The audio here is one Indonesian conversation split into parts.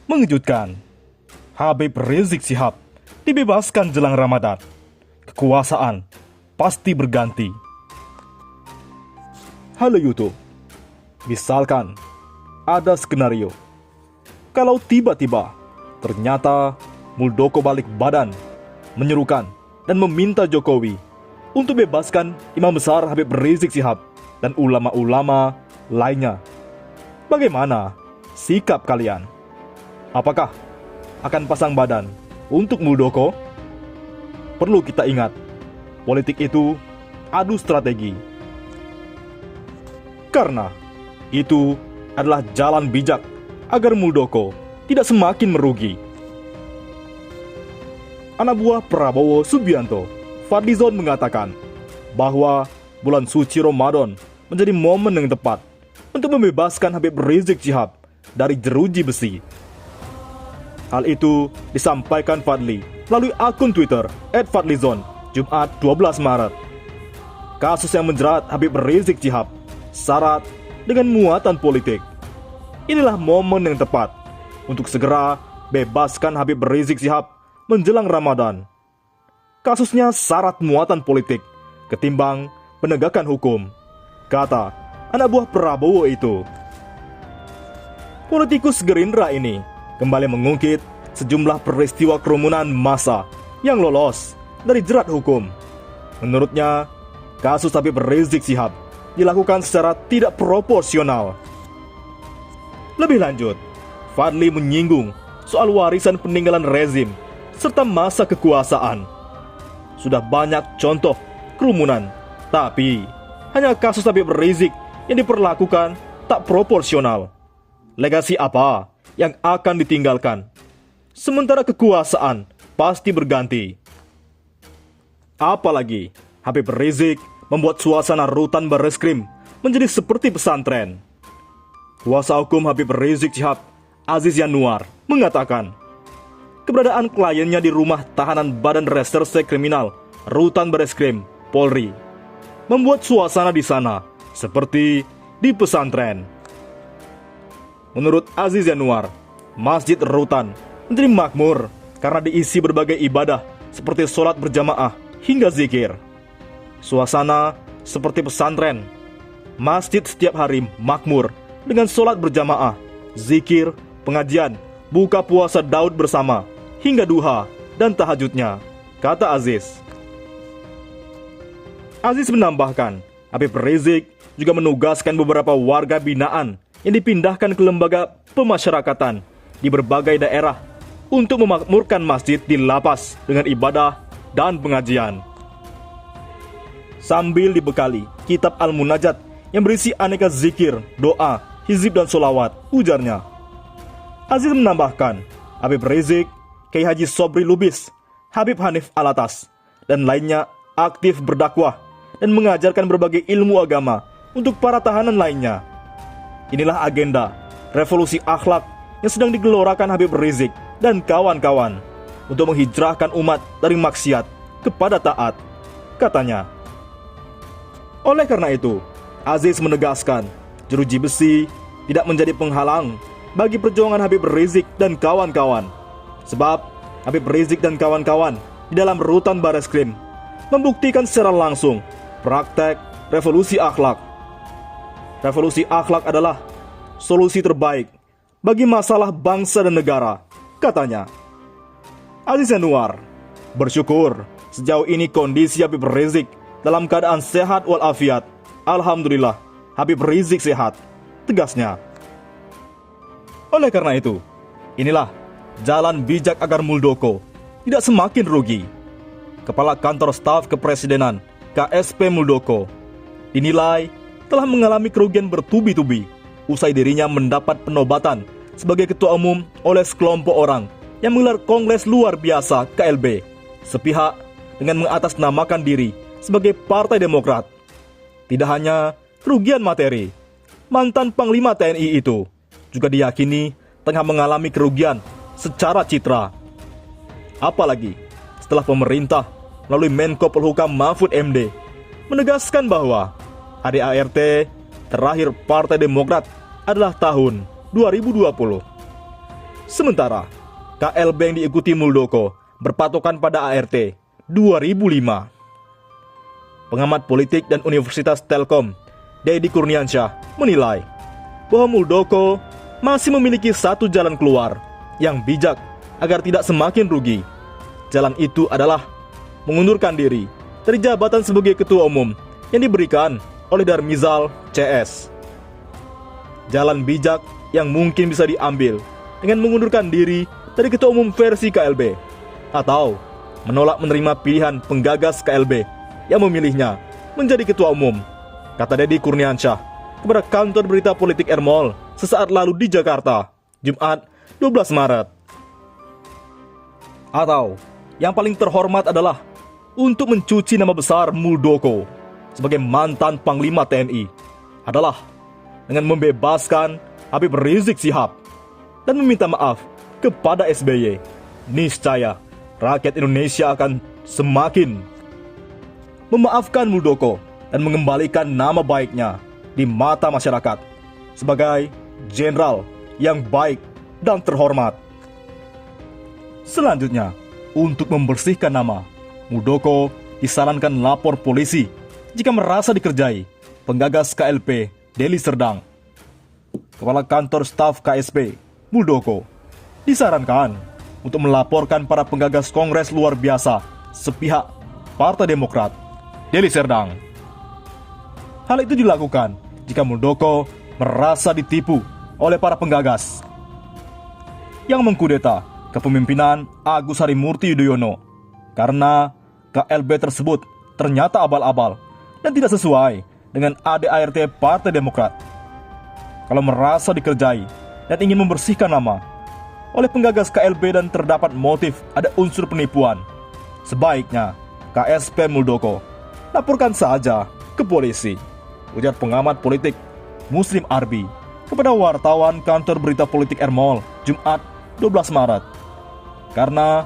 Mengejutkan, Habib Rizik Syihab dibebaskan jelang Ramadan. Kekuasaan pasti berganti. Halo YouTube, misalkan ada skenario kalau tiba-tiba ternyata Muldoko balik badan, menyerukan dan meminta Jokowi untuk bebaskan Imam Besar Habib Rizik Syihab dan ulama-ulama lainnya. Bagaimana sikap kalian? Apakah akan pasang badan untuk Muldoko? Perlu kita ingat, politik itu adu strategi. Karena itu adalah jalan bijak agar Muldoko tidak semakin merugi. Anak buah Prabowo Subianto, Fadlizon, mengatakan bahwa bulan suci Ramadan menjadi momen yang tepat untuk membebaskan Habib Rizik Syihab dari jeruji besi. Hal itu disampaikan Fadli melalui akun Twitter @Fadlizon Jumat 12 Maret. Kasus yang menjerat Habib Rizik Syihab syarat dengan muatan politik. Inilah momen yang tepat untuk segera bebaskan Habib Rizik Syihab menjelang Ramadan. Kasusnya syarat muatan politik ketimbang penegakan hukum, kata anak buah Prabowo itu. Politikus Gerindra ini kembali mengungkit sejumlah peristiwa kerumunan massa yang lolos dari jerat hukum. Menurutnya, kasus Habib Rizik Syihab dilakukan secara tidak proporsional. Lebih lanjut, Fadli menyinggung soal warisan peninggalan rezim serta masa kekuasaan. Sudah banyak contoh kerumunan, tapi hanya kasus Habib Rizik yang diperlakukan tak proporsional. Legasi apa yang akan ditinggalkan? Sementara kekuasaan pasti berganti. Apalagi Habib Rizik membuat suasana rutan Barreskrim menjadi seperti pesantren. Kuasa hukum Habib Rizik Syihab, Aziz Yanuar, mengatakan keberadaan kliennya di rumah tahanan Badan Reserse Kriminal Rutan Barreskrim Polri membuat suasana di sana seperti di pesantren. Menurut Aziz Yanuar, Masjid Rutan menjadi makmur karena diisi berbagai ibadah seperti sholat berjamaah hingga zikir. Suasana seperti pesantren. Masjid setiap hari makmur dengan sholat berjamaah, zikir, pengajian, buka puasa Daud bersama hingga duha dan tahajudnya, kata Aziz. Aziz menambahkan, Habib Rizik juga menugaskan beberapa warga binaan yang dipindahkan ke lembaga pemasyarakatan di berbagai daerah untuk memakmurkan masjid di lapas dengan ibadah dan pengajian. Sambil dibekali kitab Al-Munajat yang berisi aneka zikir, doa, hizib dan solawat, ujarnya. Aziz menambahkan, Habib Rizik, Kiai Haji Sobri Lubis, Habib Hanif Alatas, dan lainnya aktif berdakwah dan mengajarkan berbagai ilmu agama untuk para tahanan lainnya. Inilah agenda revolusi akhlak yang sedang digelorakan Habib Rizik dan kawan-kawan untuk menghijrahkan umat dari maksiat kepada taat, katanya. Oleh karena itu, Aziz menegaskan jeruji besi tidak menjadi penghalang bagi perjuangan Habib Rizik dan kawan-kawan. Sebab Habib Rizik dan kawan-kawan di dalam rutan Barreskrim membuktikan secara langsung praktek revolusi akhlak. Revolusi akhlak adalah solusi terbaik bagi masalah bangsa dan negara, katanya. Aziz Yanuar bersyukur sejauh ini kondisi Habib Rizik dalam keadaan sehat walafiat. Alhamdulillah, Habib Rizik sehat, tegasnya. Oleh karena itu, inilah jalan bijak agar Muldoko tidak semakin rugi. Kepala Kantor Staf Kepresidenan KSP Muldoko dinilai telah mengalami kerugian bertubi-tubi usai dirinya mendapat penobatan sebagai ketua umum oleh sekelompok orang yang menggelar kongres luar biasa KLB sepihak dengan mengatasnamakan diri sebagai Partai Demokrat. Tidak hanya kerugian materi, mantan Panglima TNI itu juga diyakini tengah mengalami kerugian secara citra. Apalagi setelah pemerintah melalui Menko Polhukam Mahfud MD menegaskan bahwa ADART terakhir Partai Demokrat adalah tahun 2020. Sementara KLB yang diikuti Muldoko berpatokan pada ART 2005. Pengamat politik dan Universitas Telkom, Deddy Kurniansyah, menilai bahwa Muldoko masih memiliki satu jalan keluar yang bijak agar tidak semakin rugi. Jalan itu adalah mengundurkan diri dari jabatan sebagai ketua umum yang diberikan oleh Darmizal CS. Jalan bijak yang mungkin bisa diambil dengan mengundurkan diri dari ketua umum versi KLB atau menolak menerima pilihan penggagas KLB yang memilihnya menjadi ketua umum, kata Deddy Kurniansyah kepada kantor berita politik Ermol sesaat lalu di Jakarta, Jumat 12 Maret. Atau yang paling terhormat adalah untuk mencuci nama besar Muldoko sebagai mantan Panglima TNI adalah dengan membebaskan Habib Rizik Syihab dan meminta maaf kepada SBY. Niscaya rakyat Indonesia akan semakin memaafkan Muldoko dan mengembalikan nama baiknya di mata masyarakat sebagai jenderal yang baik dan terhormat. Selanjutnya, untuk membersihkan nama, Muldoko disarankan lapor polisi jika merasa dikerjai penggagas KLP Deli Serdang. Kepala Kantor Staf KSP, Muldoko, disarankan untuk melaporkan para penggagas Kongres Luar Biasa sepihak Partai Demokrat, Deli Serdang. Hal itu dilakukan jika Muldoko merasa ditipu oleh para penggagas yang mengkudeta kepemimpinan Agus Harimurti Yudhoyono karena KLB tersebut ternyata abal-abal dan tidak sesuai dengan ADART Partai Demokrat. Kalau merasa dikerjai dan ingin membersihkan nama oleh penggagas KLB dan terdapat motif ada unsur penipuan, sebaiknya KSP Muldoko laporkan saja ke polisi, ujar pengamat politik Muslim Arbi kepada wartawan kantor berita politik Ermol Jumat 12 Maret. Karena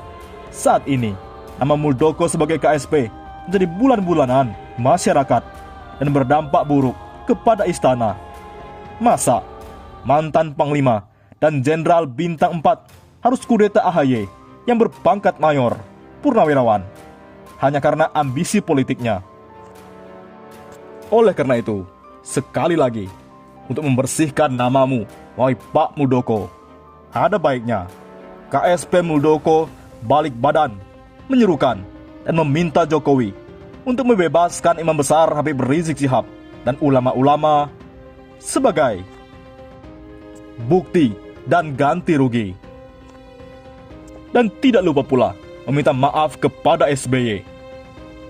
saat ini nama Muldoko sebagai KSP menjadi bulan-bulanan masyarakat dan berdampak buruk kepada istana. Masa mantan Panglima dan Jenderal Bintang 4 harus kudeta AHY yang berpangkat mayor Purnawirawan hanya karena ambisi politiknya. Oleh karena itu, sekali lagi, untuk membersihkan namamu, wahai Pak Muldoko, ada baiknya KSP Muldoko balik badan, menyerukan dan meminta Jokowi untuk membebaskan Imam Besar Habib Rizik Syihab dan ulama-ulama sebagai bukti dan ganti rugi. Dan tidak lupa pula meminta maaf kepada SBY.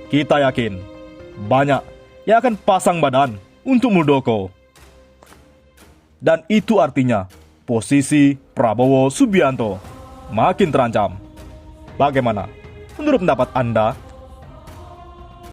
Kita yakin banyak yang akan pasang badan untuk Muldoko. Dan itu artinya posisi Prabowo Subianto makin terancam. Bagaimana menurut pendapat Anda?